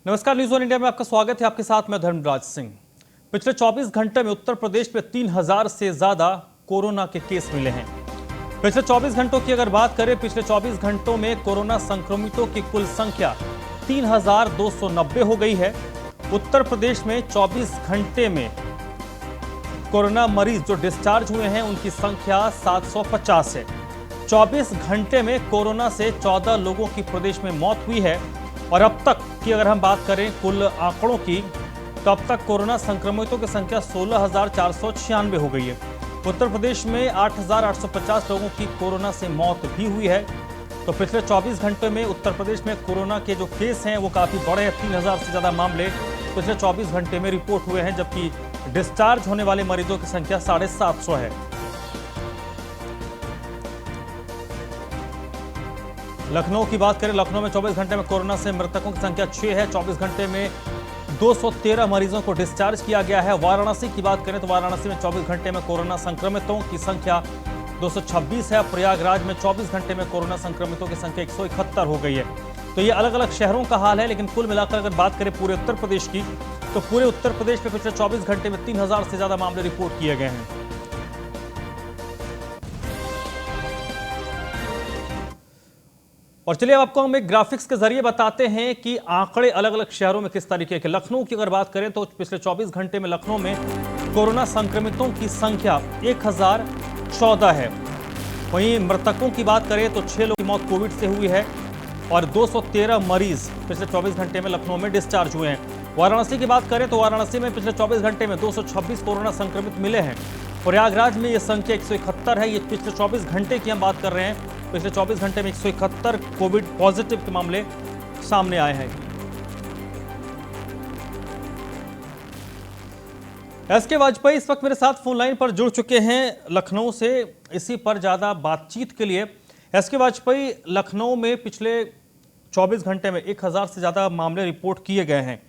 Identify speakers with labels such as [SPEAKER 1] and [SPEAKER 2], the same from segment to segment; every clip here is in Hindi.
[SPEAKER 1] नमस्कार, न्यूज़ वन इंडिया में आपका स्वागत है। आपके साथ मैं धर्मराज सिंह। पिछले 24 घंटे में उत्तर प्रदेश में 3000 से ज्यादा कोरोना के केस मिले हैं। पिछले 24 घंटों की अगर बात करें, पिछले 24 घंटों में कोरोना संक्रमितों की कुल संख्या 3290 हो गई है। उत्तर प्रदेश में 24 घंटे में कोरोना मरीज जो डिस्चार्ज हुए हैं उनकी संख्या 750 है। 24 घंटे में कोरोना से 14 लोगों की प्रदेश में मौत हुई है और अब तक की अगर हम बात करें कुल आंकड़ों की, तो अब तक कोरोना संक्रमितों की संख्या 16,496 हो गई है। उत्तर प्रदेश में 8,850 लोगों की कोरोना से मौत भी हुई है। तो पिछले 24 घंटे में उत्तर प्रदेश में कोरोना के जो केस हैं वो काफ़ी बड़े हैं। 3,000 से ज़्यादा मामले पिछले 24 घंटे में रिपोर्ट हुए हैं, जबकि डिस्चार्ज होने वाले मरीजों की संख्या 750 है। लखनऊ की बात करें, लखनऊ में 24 घंटे में कोरोना से मृतकों की संख्या 6 है। 24 घंटे में 213 मरीजों को डिस्चार्ज किया गया है। वाराणसी की बात करें तो वाराणसी में 24 घंटे में कोरोना संक्रमितों की संख्या 226 है। प्रयागराज में 24 घंटे में कोरोना संक्रमितों की संख्या 171 हो गई है। तो ये अलग अलग शहरों का हाल है, लेकिन कुल मिलाकर अगर बात करें पूरे उत्तर प्रदेश की, तो पूरे उत्तर प्रदेश में पिछले 24 घंटे में 3000 से ज्यादा मामले रिपोर्ट किए गए हैं। और चलिए अब आपको हम एक ग्राफिक्स के जरिए बताते हैं कि आंकड़े अलग अलग शहरों में किस तरीके के। लखनऊ की अगर बात करें तो पिछले 24 घंटे में लखनऊ में कोरोना संक्रमितों की संख्या 1014 है। वहीं मृतकों की बात करें तो 6 लोगों की मौत कोविड से हुई है और 213 मरीज पिछले 24 घंटे में लखनऊ में डिस्चार्ज हुए हैं। वाराणसी की बात करें तो वाराणसी में पिछले 24 घंटे में 226 कोरोना संक्रमित मिले हैं। प्रयागराज में यह संख्या 171 है। ये पिछले 24 घंटे की हम बात कर रहे हैं। पिछले 24 घंटे में 171 कोविड पॉजिटिव के मामले सामने आए हैं। एसके वाजपेयी इस वक्त मेरे साथ फोन लाइन पर जुड़ चुके हैं लखनऊ से। इसी पर ज्यादा बातचीत के लिए एसके वाजपेयी, लखनऊ में पिछले 24 घंटे में 1000 से ज्यादा मामले रिपोर्ट किए गए हैं।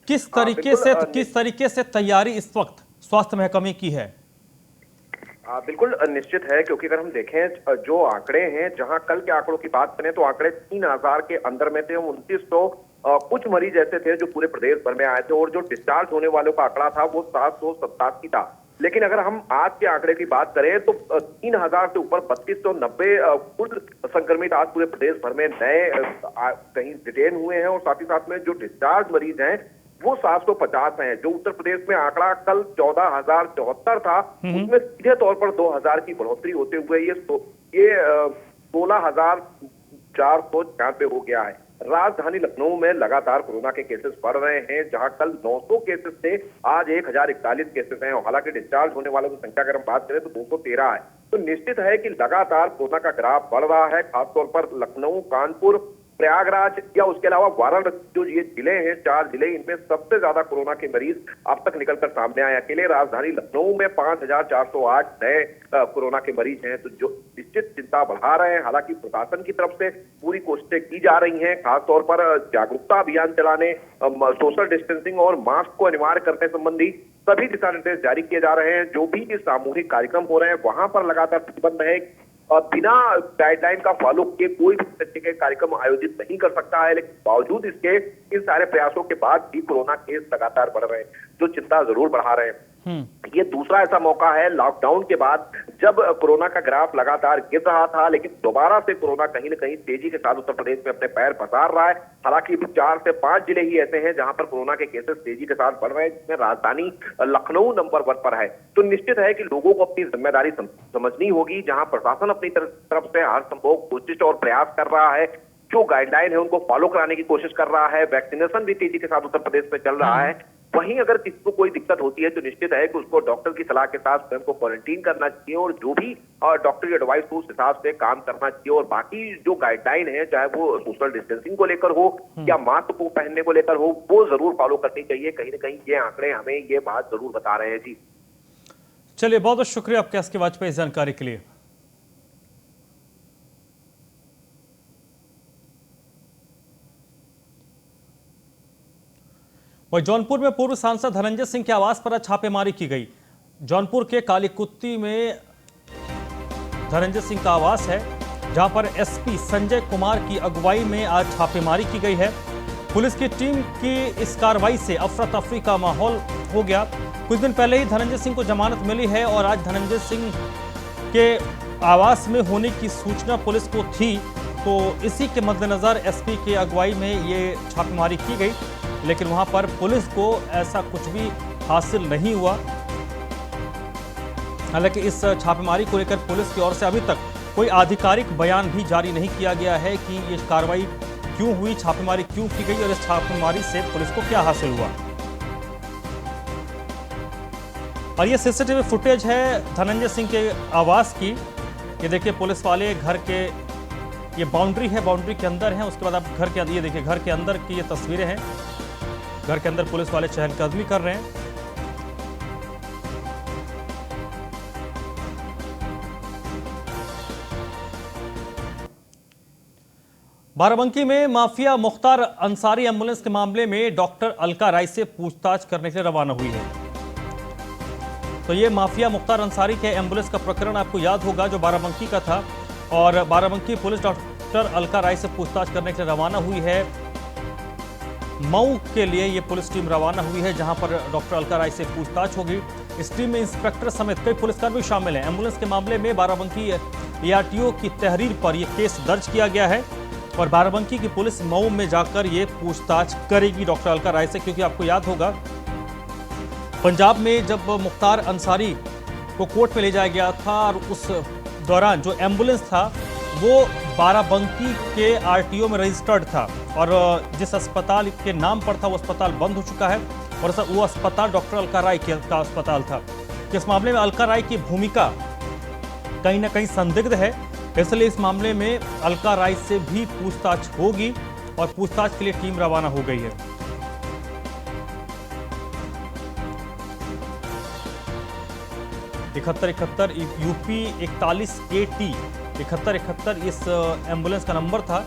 [SPEAKER 1] किस तरीके से तैयारी इस वक्त स्वास्थ्य महकमे की है?
[SPEAKER 2] बिल्कुल निश्चित है, क्योंकि अगर हम देखें जो आंकड़े हैं, जहां कल के आंकड़ों की बात करें तो आंकड़े 3000 के अंदर में थे। 2900 कुछ मरीज ऐसे थे जो पूरे प्रदेश भर में आए थे और जो डिस्चार्ज होने वालों का आंकड़ा था वो 787 था। लेकिन अगर हम आज के आंकड़े की बात करें तो 3000 से ऊपर 3290 कुल संक्रमित आज पूरे प्रदेश भर में नए कहीं डिटेन हुए हैं और साथ ही साथ में जो डिस्चार्ज मरीज हैं वो 750 हैं। जो उत्तर प्रदेश में आंकड़ा कल 14,074 था, उसमें सीधे तौर पर 2000 की बढ़ोतरी होते हुए ये 16,496 हो गया है। राजधानी लखनऊ में लगातार कोरोना के केसेस बढ़ रहे हैं, जहां कल 900 केसेस थे, आज 1041 केसेस हैं। हालांकि डिस्चार्ज होने वालों की संख्या अगर हम बात करें तो 213 है। तो निश्चित है कि लगातार कोरोना का ग्राफ बढ़ रहा है। खासतौर पर लखनऊ, कानपुर, प्रयागराज या उसके अलावा वाराणसी, जो ये जिले हैं, 4 जिले, इनमें सबसे ज्यादा कोरोना के मरीज अब तक निकलकर सामने आए। अकेले राजधानी लखनऊ में 5408 नए कोरोना के मरीज हैं, तो जो निश्चित चिंता बढ़ा रहे हैं। हालांकि प्रशासन की तरफ से पूरी कोशिशें की जा रही हैं, खासतौर पर जागरूकता अभियान चलाने, सोशल डिस्टेंसिंग और मास्क को अनिवार्य करने संबंधी सभी दिशा निर्देश जारी किए जा रहे हैं। जो भी सामूहिक कार्यक्रम हो रहे हैं वहां पर लगातार प्रतिबंध है और बिना गाइडलाइन का फॉलो किए कोई भी तरीके के कार्यक्रम आयोजित नहीं कर सकता है। लेकिन बावजूद इसके इन सारे प्रयासों के बाद भी कोरोना केस लगातार बढ़ रहे हैं, जो चिंता जरूर बढ़ा रहे हैं। ये दूसरा ऐसा मौका है लॉकडाउन के बाद, जब कोरोना का ग्राफ लगातार गिर रहा था, लेकिन दोबारा से कोरोना कहीं न कहीं तेजी के साथ उत्तर प्रदेश में अपने पैर पसार रहा है। हालांकि 4 से 5 जिले ही ऐसे हैं जहां पर कोरोना के केसेस तेजी के साथ बढ़ रहे हैं, जिसमें राजधानी लखनऊ नंबर 1 पर है। तो निश्चित है कि लोगों को अपनी जिम्मेदारी समझनी होगी। जहां प्रशासन अपनी तरफ से हर संभव कोशिश और प्रयास कर रहा है, जो गाइडलाइन है उनको फॉलो कराने की कोशिश कर रहा है, वैक्सीनेशन भी तेजी के साथ उत्तर प्रदेश में चल रहा है। वहीं अगर किसी को कोई दिक्कत होती है तो निश्चित है कि उसको डॉक्टर की सलाह के साथ स्वयं को क्वारंटीन करना चाहिए और जो भी डॉक्टर की एडवाइस हो उस हिसाब से काम करना चाहिए। और बाकी जो गाइडलाइन है, चाहे वो सोशल डिस्टेंसिंग को लेकर हो या मास्क को पहनने को लेकर हो, वो जरूर फॉलो करनी चाहिए। कहीं ना कहीं ये आंकड़े हमें ये बात जरूर बता रहे हैं। जी
[SPEAKER 1] चलिए, बहुत बहुत शुक्रिया आपके एसके वाजपेयी इस जानकारी के लिए। वहीं जौनपुर में पूर्व सांसद धनंजय सिंह के आवास पर आज छापेमारी की गई। जौनपुर के कालीकुत्ती में धनंजय सिंह का आवास है, जहां पर एसपी संजय कुमार की अगुवाई में आज छापेमारी की गई है। पुलिस की टीम की इस कार्रवाई से अफरा तफरी का माहौल हो गया। कुछ दिन पहले ही धनंजय सिंह को जमानत मिली है और आज धनंजय सिंह के आवास में होने की सूचना पुलिस को थी, तो इसी के मद्देनजर एसपी की अगुवाई में ये छापेमारी की गई, लेकिन वहां पर पुलिस को ऐसा कुछ भी हासिल नहीं हुआ। हालांकि इस छापेमारी को लेकर पुलिस की ओर से अभी तक कोई आधिकारिक बयान भी जारी नहीं किया गया है कि ये कार्रवाई क्यों हुई, छापेमारी क्यों की गई और इस छापेमारी से पुलिस को क्या हासिल हुआ। और ये सीसीटीवी फुटेज है धनंजय सिंह के आवास की। ये देखिए पुलिस वाले घर के, ये बाउंड्री है, बाउंड्री के अंदर है। उसके बाद आप घर के, ये देखिए घर के अंदर की ये तस्वीरें हैं। घर के अंदर पुलिस वाले चहलकदमी कर रहे हैं। बाराबंकी में माफिया मुख्तार अंसारी एम्बुलेंस के मामले में डॉक्टर अलका राय से पूछताछ करने के लिए रवाना हुई है। तो ये माफिया मुख्तार अंसारी के एम्बुलेंस का प्रकरण आपको याद होगा, जो बाराबंकी का था, और बाराबंकी पुलिस डॉक्टर अलका राय से पूछताछ करने के लिए रवाना हुई है। मऊ के लिए ये पुलिस टीम रवाना हुई है, जहां पर डॉक्टर अलका राय से पूछताछ होगी। इस टीम में इंस्पेक्टर समेत कई पुलिसकर्मी शामिल हैं। एम्बुलेंस के मामले में बाराबंकी एआरटीओ की तहरीर पर यह केस दर्ज किया गया है और बाराबंकी की पुलिस मऊ में जाकर ये पूछताछ करेगी डॉक्टर अलका राय से, क्योंकि आपको याद होगा पंजाब में जब मुख्तार अंसारी को कोर्ट में ले जाया गया था और उस दौरान जो एम्बुलेंस था वो बाराबंकी के आरटीओ में रजिस्टर्ड था और जिस अस्पताल के नाम पर था वो अस्पताल बंद हो चुका है और वो अस्पताल डॉक्टर अलका राय का अस्पताल था। इस मामले में अलका राय की भूमिका कहीं ना कहीं संदिग्ध है, इसलिए इस मामले में अलका राय से भी पूछताछ होगी और पूछताछ के लिए टीम रवाना हो गई है। इकहत्तर यूपी 41 AT 7171 इस एम्बुलेंस का नंबर था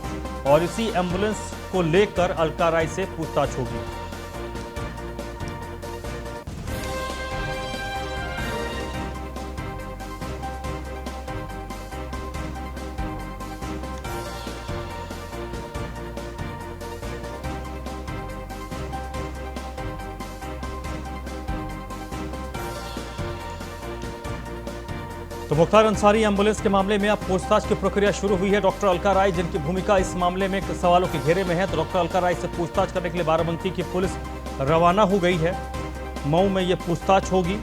[SPEAKER 1] और इसी एम्बुलेंस को लेकर अलका राय से पूछताछ होगी। तो मुख्तार अंसारी एम्बुलेंस के मामले में अब पूछताछ की प्रक्रिया शुरू हुई है। डॉक्टर अलका राय जिनकी भूमिका इस मामले में सवालों के घेरे में है, तो डॉक्टर अलका राय से पूछताछ करने के लिए बाराबंकी की पुलिस रवाना हो गई है। मऊ में यह पूछताछ होगी।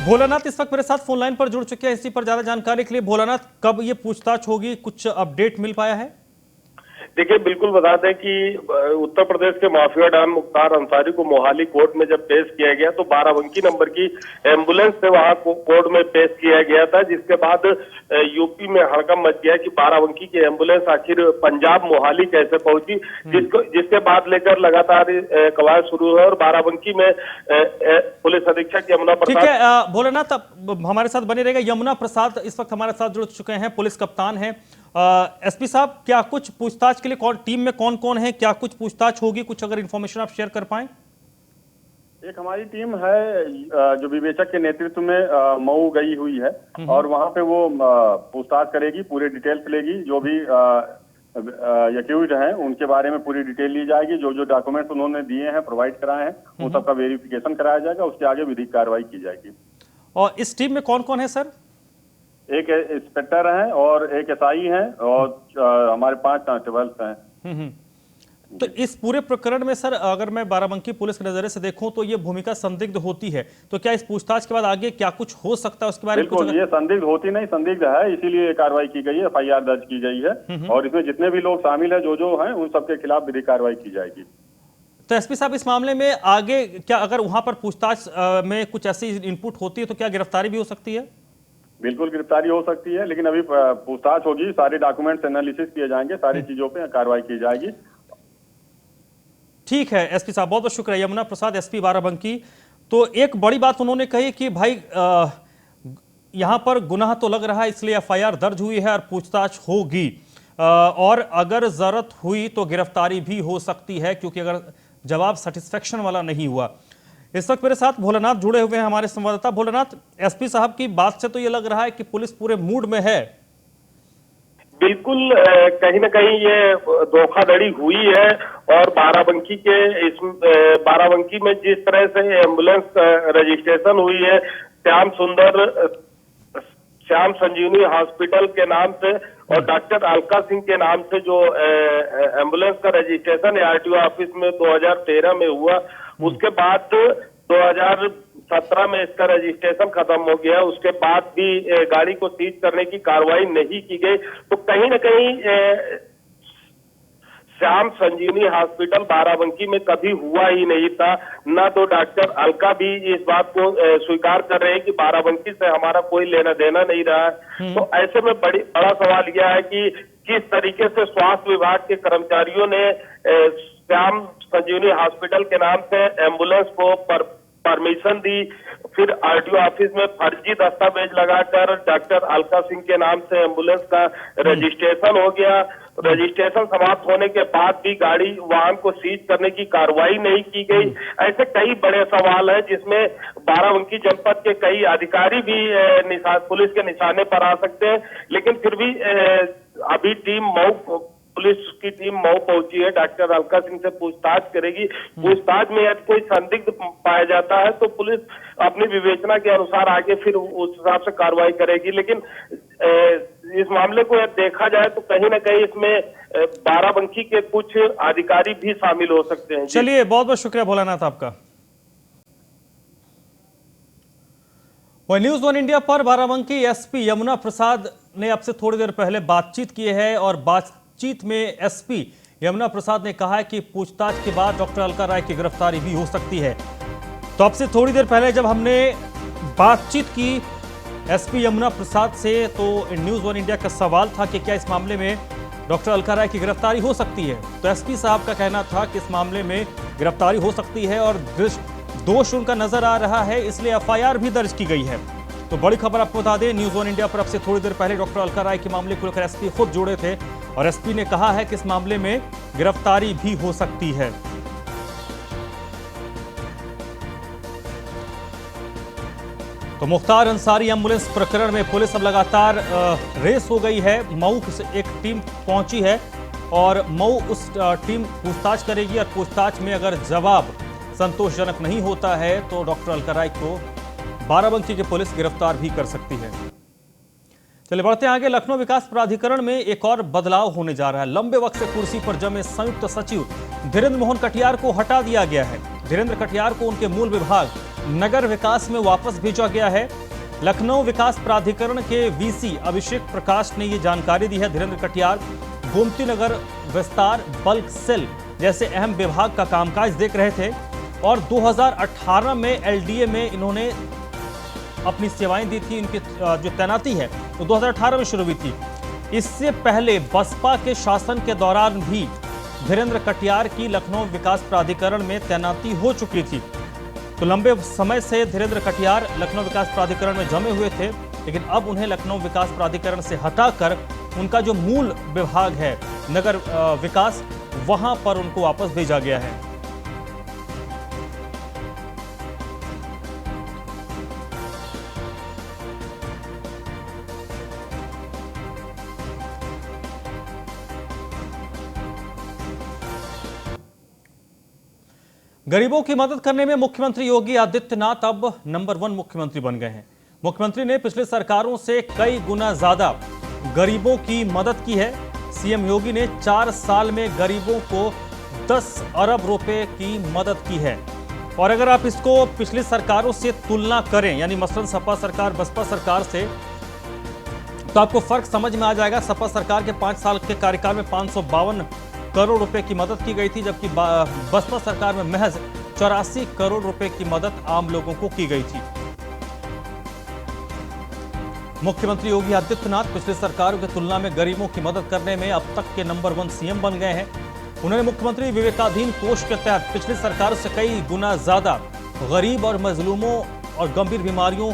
[SPEAKER 1] भोलानाथ इस वक्त मेरे साथ फोन लाइन पर जुड़ चुके हैं। इसी पर ज्यादा जानकारी के लिए भोलानाथ, कब ये पूछताछ होगी, कुछ अपडेट मिल पाया है?
[SPEAKER 3] देखिए, बिल्कुल बता दें कि उत्तर प्रदेश के माफिया डॉन मुख्तार अंसारी को मोहाली कोर्ट में जब पेश किया गया तो बाराबंकी नंबर की एम्बुलेंस से वहां कोर्ट में पेश किया गया था, जिसके बाद यूपी में हड़कंप मच गया कि बाराबंकी की एम्बुलेंस आखिर पंजाब मोहाली कैसे पहुंची, जिसके बाद लेकर लगातार कवायद शुरू है और बाराबंकी में पुलिस अधीक्षक यमुना प्रसाद। ठीक
[SPEAKER 1] है भोलेनाथ, हमारे साथ बने रहेगा। यमुना प्रसाद इस वक्त हमारे साथ जुड़ चुके हैं, पुलिस कप्तान है। एसपी साहब, क्या कुछ पूछताछ के लिए टीम में कौन कौन है, क्या कुछ पूछताछ होगी, कुछ अगर इंफॉर्मेशन आप शेयर कर पाएं?
[SPEAKER 4] एक हमारी टीम है जो विवेचक के नेतृत्व में मऊ गई हुई है और वहां पे वो पूछताछ करेगी, पूरे डिटेल्स लेगी। जो भी एक्यूज्ड हैं उनके बारे में पूरी डिटेल ली जाएगी। जो जो डॉक्यूमेंट्स उन्होंने दिए हैं, प्रोवाइड कराए हैं, उन सबका वेरिफिकेशन कराया जाएगा। उसके आगे विधिक कार्रवाई की जाएगी।
[SPEAKER 1] और इस टीम में कौन कौन है सर?
[SPEAKER 4] एक इंस्पेक्टर हैं और एक एसआई हैं और हमारे 5 कांस्टेबल्स हैं।
[SPEAKER 1] तो इस पूरे प्रकरण में सर, अगर मैं बाराबंकी पुलिस के नजरिए से देखूं तो ये भूमिका संदिग्ध होती है, तो क्या इस पूछताछ के बाद आगे क्या कुछ हो सकता है उसके बारे में कुछ?
[SPEAKER 4] बिल्कुल, ये संदिग्ध होती नहीं, संदिग्ध है, इसीलिए कार्रवाई की गई है, FIR दर्ज की गई है और इसमें जितने भी लोग शामिल है जो हैं उन सबके खिलाफ विधिक कार्रवाई की जाएगी।
[SPEAKER 1] तो एसपी साहब, इस मामले में आगे क्या, अगर वहां पर पूछताछ में कुछ ऐसी इनपुट होती है तो क्या गिरफ्तारी भी हो सकती है?
[SPEAKER 4] बिल्कुल गिरफ्तारी हो सकती है, लेकिन अभी पूछताछ होगी, सारे डॉक्यूमेंट्स एनालिसिस किए जाएंगे, सारी चीजों पे कार्रवाई की जाएगी।
[SPEAKER 1] ठीक है एसपी साहब, बहुत बहुत शुक्रिया। यमुना प्रसाद, एसपी बाराबंकी। तो एक बड़ी बात उन्होंने कही कि भाई यहां पर गुनाह तो लग रहा है, इसलिए FIR दर्ज हुई है और पूछताछ होगी और अगर जरूरत हुई तो गिरफ्तारी भी हो सकती है, क्योंकि अगर जवाब सेटिस्फेक्शन वाला नहीं हुआ। इस वक्त मेरे साथ भोलानाथ जुड़े हुए हैं, हमारे संवाददाता। भोलानाथ, एसपी साहब की बात से तो ये लग रहा है कि पुलिस पूरे मूड में है।
[SPEAKER 3] बिल्कुल, कहीं ना कहीं ये धोखाधड़ी हुई है और बाराबंकी बाराबंकी में जिस तरह से एम्बुलेंस रजिस्ट्रेशन हुई है श्याम संजीवनी हॉस्पिटल के नाम से और डॉक्टर अलका सिंह के नाम से जो एम्बुलेंस का रजिस्ट्रेशन आरटीओ ऑफिस में 2013 में हुआ, उसके बाद 2017 में इसका रजिस्ट्रेशन खत्म हो गया। उसके बाद भी गाड़ी को सीज करने की कार्रवाई नहीं की गई। तो कहीं ना कहीं श्याम संजीवनी हॉस्पिटल बाराबंकी में कभी हुआ ही नहीं था। न तो डॉक्टर अलका भी इस बात को स्वीकार कर रहे हैं कि बाराबंकी से हमारा कोई लेना देना नहीं रहा है। तो ऐसे में बड़ा सवाल यह है कि किस तरीके से स्वास्थ्य विभाग के कर्मचारियों ने श्याम संजीवनी हॉस्पिटल के नाम से एम्बुलेंस को परमिशन दी, फिर आरटीओ ऑफिस में फर्जी दस्तावेज लगाकर डॉक्टर अलका सिंह के नाम से एम्बुलेंस का रजिस्ट्रेशन हो गया। रजिस्ट्रेशन समाप्त होने के बाद भी गाड़ी वाहन को सीज करने की कार्रवाई नहीं की गई। ऐसे कई बड़े सवाल हैं जिसमें बाराबंकी जनपद के कई अधिकारी भी पुलिस के निशाने पर आ सकते हैं। लेकिन फिर भी अभी पुलिस की टीम मऊ पहुंची है, डॉक्टर अलका सिंह से पूछताछ करेगी। पूछताछ में यदि कोई संदिग्ध पाया जाता है तो पुलिस अपनी विवेचना के अनुसार आगे फिर उस हिसाब से कार्रवाई करेगी। लेकिन इस मामले को यदि देखा जाए तो कहीं ना कहीं इसमें बाराबंकी के कुछ अधिकारी भी शामिल हो सकते हैं।
[SPEAKER 1] चलिए, बहुत बहुत शुक्रिया भोलानाथ आपका। वही न्यूज़ वन इंडिया पर बाराबंकी एसपी यमुना प्रसाद ने अब से थोड़ी देर पहले बातचीत की है और बातचीत में एसपी यमुना प्रसाद ने कहा है कि पूछताछ के बाद डॉक्टर अलका राय की गिरफ्तारी भी हो सकती है। तो अब से थोड़ी देर पहले जब हमने बातचीत की एसपी यमुना प्रसाद से तो न्यूज़ वन इंडिया का सवाल था कि क्या इस मामले में डॉक्टर अलका राय की गिरफ्तारी हो सकती है। तो एसपी साहब का कहना था कि इस मामले में गिरफ्तारी हो सकती है और दोष उनका नजर आ रहा है, इसलिए एफआईआर भी दर्ज की गई है। तो बड़ी खबर आपको बता दें, न्यूज़ वन इंडिया पर अब से थोड़ी देर पहले डॉक्टर अलका राय के मामले को लेकर एसपी खुद जुड़े थे और एसपी ने कहा है कि इस मामले में गिरफ्तारी भी हो सकती है। तो मुख्तार अंसारी एम्बुलेंस प्रकरण में पुलिस अब लगातार रेस हो गई है। मऊ से एक टीम पहुंची है और मऊ उस टीम पूछताछ करेगी और पूछताछ में अगर जवाब संतोषजनक नहीं होता है तो डॉक्टर अलका राय को बाराबंकी की पुलिस गिरफ्तार भी कर सकती है। चलिए बढ़ते हैं आगे। लखनऊ विकास प्राधिकरण में एक और बदलाव होने जा रहा है। लंबे वक्त से कुर्सी पर जमे संयुक्त सचिव धीरेन्द्र मोहन कटियार को हटा दिया गया है। धीरेन्द्र कटियार को उनके मूल विभाग नगर विकास में वापस भेजा गया है। लखनऊ विकास प्राधिकरण के वीसी अभिषेक प्रकाश ने यह जानकारी दी है। धीरेन्द्र कटियार गोमती नगर विस्तार बल्क सेल जैसे अहम विभाग का कामकाज देख रहे थे और 2018 में एलडीए में इन्होंने अपनी सेवाएं दी थी। इनकी जो तैनाती है तो 2018 में शुरू हुई थी। इससे पहले बसपा के शासन के दौरान भी धीरेन्द्र कटियार की लखनऊ विकास प्राधिकरण में तैनाती हो चुकी थी। तो लंबे समय से धीरेन्द्र कटियार लखनऊ विकास प्राधिकरण में जमे हुए थे, लेकिन अब उन्हें लखनऊ विकास प्राधिकरण से हटाकर उनका जो मूल विभाग है नगर विकास, वहां पर उनको वापस भेजा गया है। गरीबों की मदद करने में मुख्यमंत्री योगी आदित्यनाथ अब नंबर 1 मुख्यमंत्री बन गए हैं। मुख्यमंत्री ने पिछले सरकारों से कई गुना ज्यादा गरीबों की मदद की है। सीएम योगी ने 4 साल में गरीबों को 10 अरब रुपए की मदद की है। और अगर आप इसको पिछली सरकारों से तुलना करें, यानी मसलन सपा सरकार बसपा सरकार से, तो आपको फर्क समझ में आ जाएगा। सपा सरकार के 5 साल के कार्यकाल में 552 करोड़ रुपए की मदद की गई थी, जबकि बसपा सरकार में महज 84 करोड़ रुपए की मदद आम लोगों को की गई थी। मुख्यमंत्री योगी आदित्यनाथ पिछली सरकारों की तुलना में गरीबों की मदद करने में अब तक के नंबर 1 सीएम बन गए हैं। उन्होंने मुख्यमंत्री विवेकाधीन कोष के तहत पिछली सरकारों से कई गुना ज्यादा गरीब और मजलूमों और गंभीर बीमारियों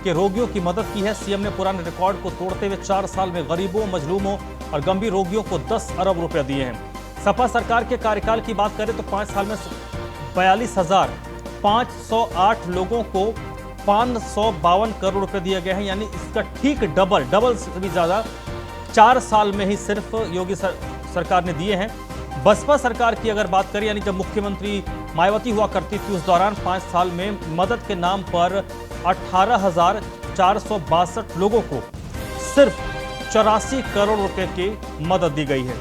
[SPEAKER 1] के रोगियों की मदद की है। सीएम ने पुराने रिकॉर्ड को तोड़ते हुए 4 साल में गरीबों, मजलूमों और गंभीर रोगियों को 10 अरब रुपए दिए हैं। सपा सरकार के कार्यकाल की बात करें तो 5 साल में 508 लोगों को 552 करोड़ रुपए दिए गए हैं, यानी इसका ठीक डबल से भी ज्यादा 4 साल में ही सिर्फ योगी सरकार ने दिए हैं। बसपा सरकार की अगर बात करें, यानी जब मुख्यमंत्री मायावती हुआ करती थी, उस दौरान 5 साल में मदद के नाम पर 18,462 लोगों को सिर्फ 84 करोड़ रुपए की मदद दी गई है।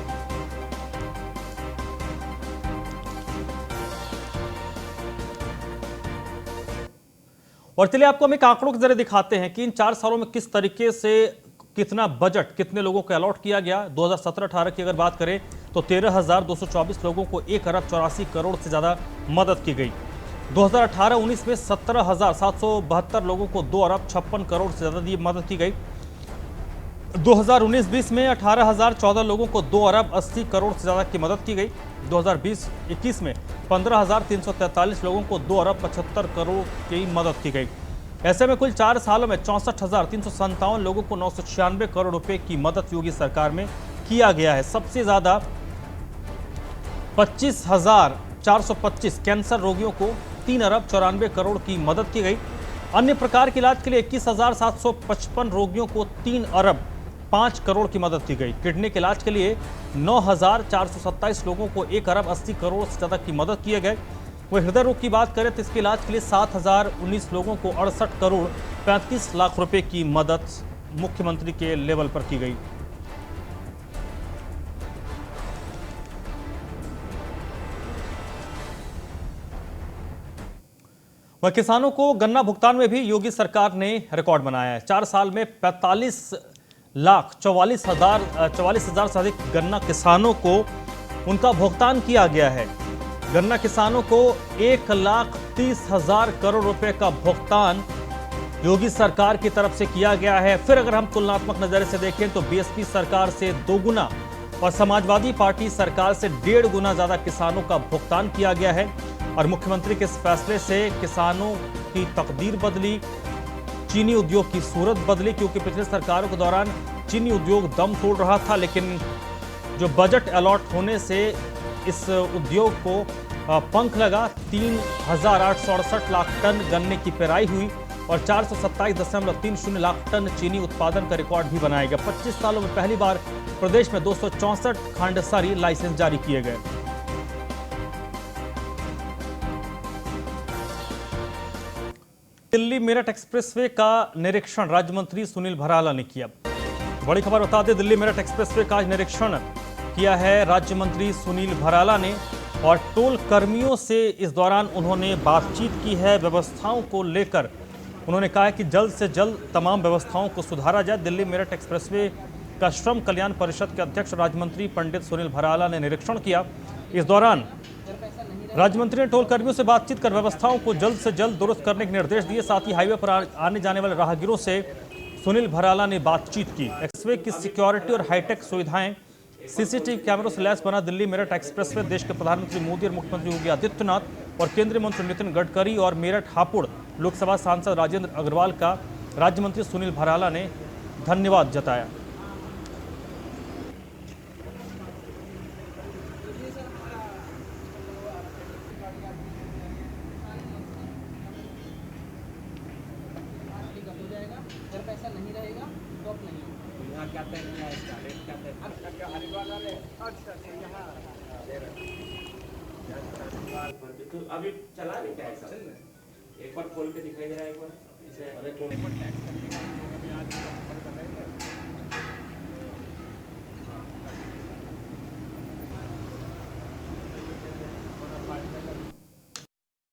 [SPEAKER 1] और चलिए आपको हम एक आंकड़ों के जरिए दिखाते हैं कि इन 4 सालों में किस तरीके से कितना बजट कितने लोगों को अलॉट किया गया। 2017-18 की अगर बात करें तो 13,224 लोगों को 1,84 करोड़ से ज्यादा मदद की गई। 2018-19 में 17,772 लोगों को 2,56 करोड़ से ज्यादा मदद की गई। 2019-20 में 18,014 लोगों को 2,80 करोड़ से ज्यादा की मदद की गई। 2020-21 में 15,343 लोगों को 2,75 करोड़ की मदद की गई। ऐसे में कुल 4 सालों में 64,357 लोगों को 996 करोड़ रुपए की मदद योगी सरकार में किया गया है। सबसे ज्यादा 25,425 कैंसर रोगियों को 3,94 करोड़ की मदद की गई। अन्य प्रकार के इलाज के लिए 21,755 रोगियों को 3,05 करोड़ की मदद की गई। किडनी के इलाज के लिए 9,427 लोगों को 1,80 करोड़ से ज्यादा की मदद किए गए। वही हृदय रोग की बात करें तो इसके इलाज के लिए 7,019 लोगों को 68 करोड़ 35 लाख रुपए की मदद मुख्यमंत्री के लेवल पर की गई। वह किसानों को गन्ना भुगतान में भी योगी सरकार ने रिकॉर्ड बनाया है। 4 साल में 45,44,000 से अधिक गन्ना किसानों को उनका भुगतान किया गया है। गन्ना किसानों को 1,30,000 करोड़ रुपए का भुगतान योगी सरकार की तरफ से किया गया है। फिर अगर हम तुलनात्मक नजर से देखें तो बीएसपी सरकार से 2 गुना और समाजवादी पार्टी सरकार से 1.5 गुना ज्यादा किसानों का भुगतान किया गया है। और मुख्यमंत्री के इस फैसले से किसानों की तकदीर बदली, चीनी उद्योग की सूरत बदली, क्योंकि पिछले सरकारों के दौरान चीनी उद्योग दम तोड़ रहा था, लेकिन जो बजट अलॉट होने से इस उद्योग को पंख लगा। 3,868 लाख टन गन्ने की पेराई हुई और 427.30 लाख टन चीनी उत्पादन का रिकॉर्ड भी बनाया गया। 25 सालों में पहली बार प्रदेश में 264 खांडसारी लाइसेंस जारी किए गए। दिल्ली मेरठ एक्सप्रेसवे का निरीक्षण राज्य मंत्री सुनील भराला ने किया। बड़ी खबर बता दें, दिल्ली मेरठ एक्सप्रेसवे का निरीक्षण किया है राज्य मंत्री सुनील भराला ने और टोल कर्मियों से इस दौरान उन्होंने बातचीत की है। व्यवस्थाओं को लेकर उन्होंने कहा है कि जल्द से जल्द तमाम व्यवस्थाओं को सुधारा जाए। दिल्ली मेरठ एक्सप्रेसवे का श्रम कल्याण परिषद के अध्यक्ष राज्य मंत्री पंडित सुनील भराला ने निरीक्षण किया। इस दौरान राज्य मंत्री ने टोल कर्मियों से बातचीत कर व्यवस्थाओं को जल्द से जल्द दुरुस्त करने के निर्देश दिए। साथ ही हाईवे पर आने जाने वाले राहगीरों से सुनील भराला ने बातचीत की। एक्सप्रेसवे की सिक्योरिटी और हाईटेक सुविधाएं, सीसीटीवी कैमरों से लैस बना दिल्ली मेरठ एक्सप्रेसवे देश के प्रधानमंत्री मोदी और मुख्यमंत्री योगी आदित्यनाथ और केंद्रीय मंत्री नितिन गडकरी और मेरठ हापुड़ लोकसभा सांसद राजेंद्र अग्रवाल का राज्य मंत्री सुनील भराला ने धन्यवाद जताया।
[SPEAKER 5] तो अभी चला नहीं क्या ऐसा? एक बार खोल के दिखाई दे रहा है, एक बार इसे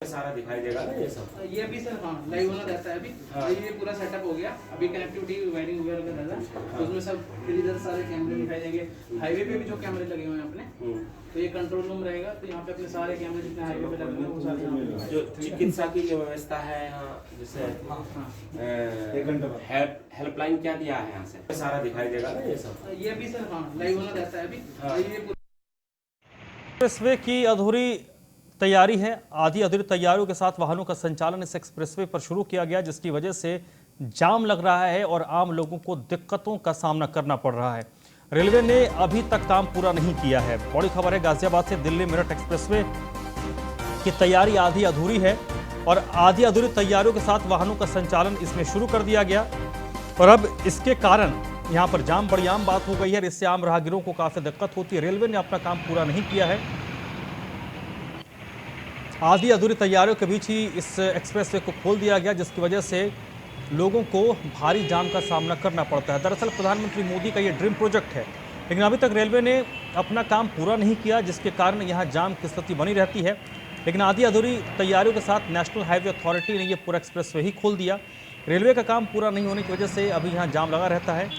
[SPEAKER 5] सारा दिखाई देगा ना ये सब।
[SPEAKER 6] ये अभी सर हाँ लाइव होना रहता है अभी। हाँ। ये पूरा सेटअप हो गया, अभी कनेक्टिविटी वायरिंग वगैरह का रहता है। तो उसमें सब इधर सारे कैमरे दिखाई देंगे। हाईवे पे भी जो कैमरे लगे हुए हैं अपने, तो ये कंट्रोल रूम रहेगा। तो यहाँ पे अपने सारे कैमरे जितने हाईवे पे लगे हुए हैं वो सारे
[SPEAKER 5] जो चिकित्सा की जो व्यवस्था है यहाँ, जैसे हेल्पलाइन क्या दिया है यहाँ से, सारा दिखाई देगा ना ये सब।
[SPEAKER 6] ये अभी सर हाँ लाइव होना रहता है अभी।
[SPEAKER 1] एक्सप्रेसवे की अधूरी तैयारी है। आधी अधूरी तैयारियों के साथ वाहनों का संचालन इस एक्सप्रेसवे पर शुरू किया गया, जिसकी वजह से जाम लग रहा है और आम लोगों को दिक्कतों का सामना करना पड़ रहा है। रेलवे ने अभी तक काम पूरा नहीं किया है। बड़ी खबर है गाजियाबाद से, दिल्ली मेरठ एक्सप्रेसवे की तैयारी आधी अधूरी है। और आधी अधूरी तैयारियों के साथ वाहनों का संचालन इसमें शुरू कर दिया गया। और अब इसके कारण यहाँ पर जाम बड़ी आम बात हो गई है। इससे आम राहगीरों को काफी दिक्कत होती है। रेलवे ने अपना काम पूरा नहीं किया है। आधी अधूरी तैयारियों के बीच ही इस एक्सप्रेसवे को खोल दिया गया, जिसकी वजह से लोगों को भारी जाम का सामना करना पड़ता है। दरअसल प्रधानमंत्री मोदी का ये ड्रीम प्रोजेक्ट है, लेकिन अभी तक रेलवे ने अपना काम पूरा नहीं किया, जिसके कारण यहाँ जाम की स्थिति बनी रहती है। लेकिन आधी अधूरी तैयारियों के साथ नेशनल हाईवे अथॉरिटी ने ये पूरा एक्सप्रेसवे ही खोल दिया। रेलवे का काम पूरा नहीं होने की वजह से अभी यहाँ जाम लगा रहता है।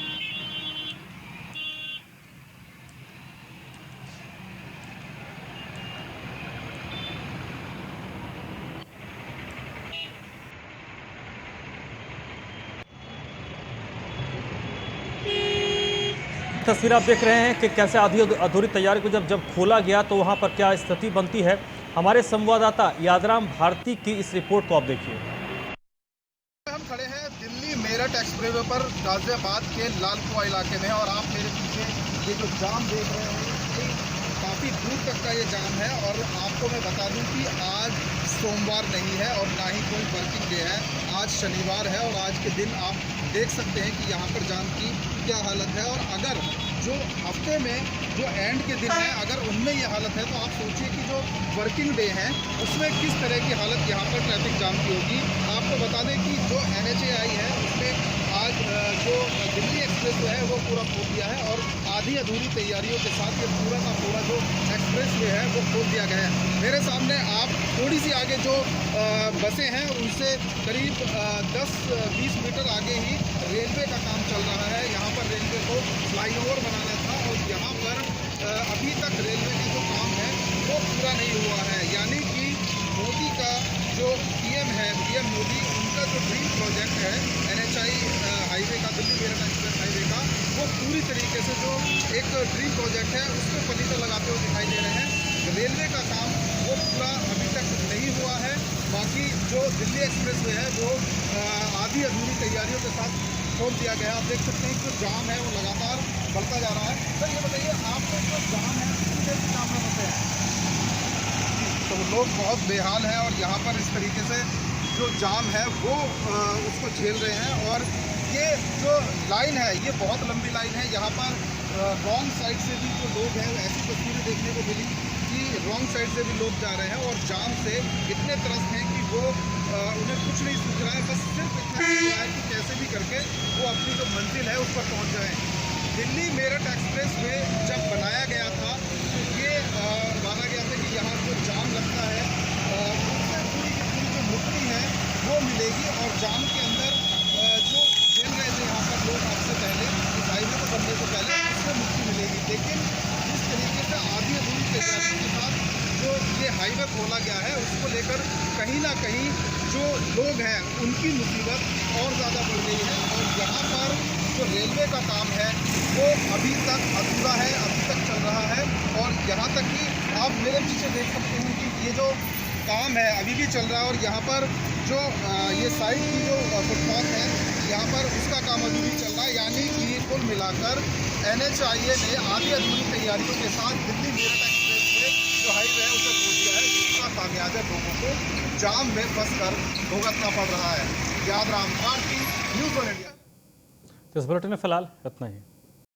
[SPEAKER 1] तस्वीर आप देख रहे हैं कि कैसे आधी अधूरी तैयारी को जब खोला गया तो वहां पर क्या स्थिति बनती है। हमारे संवाददाता यादराम भारती की इस रिपोर्ट को आप देखिए।
[SPEAKER 7] हम खड़े हैं दिल्ली मेरठ एक्सप्रेसवे पर गाजियाबाद के लालकुआ इलाके में, और आप मेरे पीछे ये जो जाम देख रहे हैं ये काफ़ी दूर तक का ये जाम है। और आपको मैं बता दूं कि आज सोमवार नहीं है और ना ही कोई वर्किंग डे है, आज शनिवार है। और आज के दिन आप देख सकते हैं कि यहाँ पर जाम की क्या हालत है। और अगर जो हफ्ते में जो एंड के दिन है अगर उनमें ये हालत है तो आप सोचिए कि जो वर्किंग डे है उसमें किस तरह की हालत यहाँ पर ट्रैफिक जाम की होगी। आपको बता दें कि जो NHAI है उसमें आज जो दिल्ली एक्सप्रेस वे है वो पूरा खोल दिया है और आधी अधूरी तैयारियों के साथ ये पूरा का पूरा जो एक्सप्रेस वे है वो खोल दिया गया है। मेरे सामने आप थोड़ी सी आगे जो बसें हैं उनसे करीब 10-20 मीटर आगे ही रेलवे का काम चल रहा है। यहाँ पर रेलवे को फ्लाईओवर बनाना था और यहाँ पर अभी तक रेलवे का जो काम है वो पूरा नहीं हुआ है। यानी कि मोदी का जो PM है, PM मोदी, उनका जो ड्रीम प्रोजेक्ट है NHAI हाईवे का, दिल्ली मेरठ एक्सप्रेस हाईवे का, वो पूरी तरीके से जो एक ड्रीम प्रोजेक्ट है उस पर पलीता लगाते हुए दिखाई दे रहे हैं। रेलवे का काम वो पूरा अभी तक नहीं हुआ है। बाकी जो दिल्ली एक्सप्रेस वे है वो आधी अधूरी तैयारियों के साथ खोल दिया गया है। आप देख सकते हैं कि जो जाम है वो लगातार बढ़ता जा रहा है। सर ये बताइए, आपको जो जाम है कितनी देर से जाम में फंसे हैं? तो लोग बहुत बेहाल हैं और यहाँ पर इस तरीके से जो जाम है वो उसको झेल रहे हैं। और ये जो लाइन है ये बहुत लंबी लाइन है। यहाँ पर रॉन्ग साइड से भी जो लोग हैं ऐसी तस्वीरें देखने को मिली कि रॉन्ग साइड से भी लोग जा रहे हैं और जाम से इतने त्रस्त हैं कि वो उन्हें कुछ नहीं सूझ रहा है, बस सिर्फ इतना ही हुआ है कि कैसे भी करके वो अपनी जो मंजिल है उस पर पहुँच जाएँ। दिल्ली मेरठ एक्सप्रेस वे जब बनाया गया था तो ये माना गया था कि यहाँ जो जाम लगता है उससे पूरी की पूरी जो मुक्ति है वो मिलेगी और जाम के अंदर जो झेल रहे थे यहाँ पर लोग आपसे पहले इस हाईवे को बनने से पहले उससे मुक्ति मिलेगी। लेकिन जिस तरीके से आधी अधूरी तैयारी के साथ जो ये हाईवे खोला गया है उसको लेकर कहीं ना कहीं जो लोग हैं उनकी मुसीबत और ज़्यादा बढ़ गई है। और यहाँ पर जो रेलवे का काम है वो अभी तक अधूरा है, अभी तक चल रहा है। और यहाँ तक कि आप मेरे पीछे देख सकते हैं कि ये जो काम है अभी भी चल रहा है। और यहाँ पर जो ये साइड की जो फुटपाथ है यहाँ पर उसका काम अभी भी चल रहा है। यानी कि कुल मिलाकर NHAI ने आधी अधूरी तैयारियों के साथ दिल्ली मेरठ एक्सप्रेस वे जो हाईवे है उसे खोल दिया है, जिसका खामियाजा लोगों को जाम में फंस कर भुगतना पड़ रहा है। Yadram Bharti, news on India.
[SPEAKER 1] इस बुलेटिन में फिलहाल इतना ही।